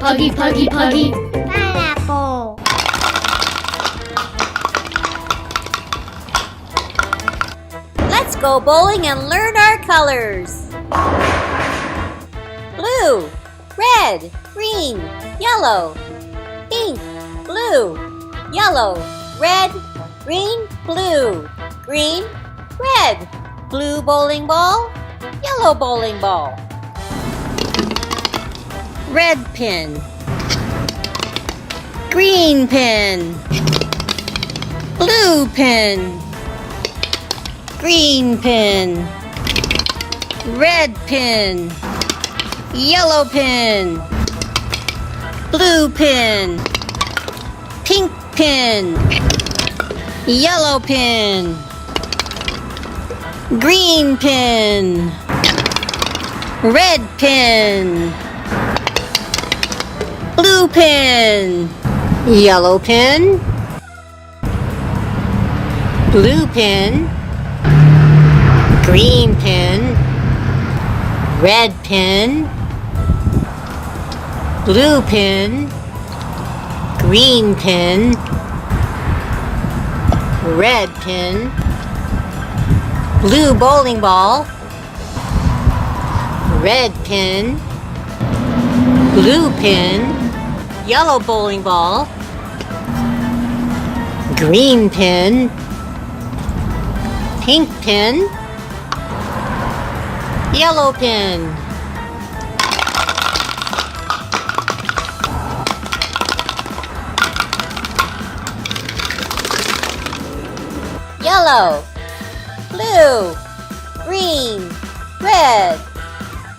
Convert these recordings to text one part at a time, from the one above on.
Puggy, Puggy, Puggy. Pineapple. Let's go bowling and learn our colors. Blue, red, green, yellow, pink, blue, yellow, red, green, blue, green, red, blue bowling ball, yellow bowling ball. Red pin, green pin, blue pin, green pin, red pin, yellow pin, blue pin, pink pin, yellow pin, green pin, red pin, blue pin, yellow pin, blue pin, green pin, red pin, blue pin, green pin, red pin, blue bowling ball, red pin, blue pin, yellow bowling ball, green pin, pink pin, yellow pin. Yellow, blue, green, red,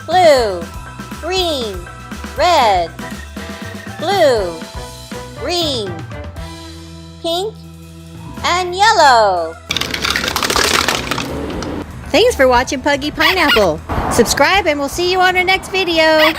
blue, green, red, blue, green, pink, and yellow. Thanks for watching Puggy Pineapple. Subscribe and we'll see you on our next video.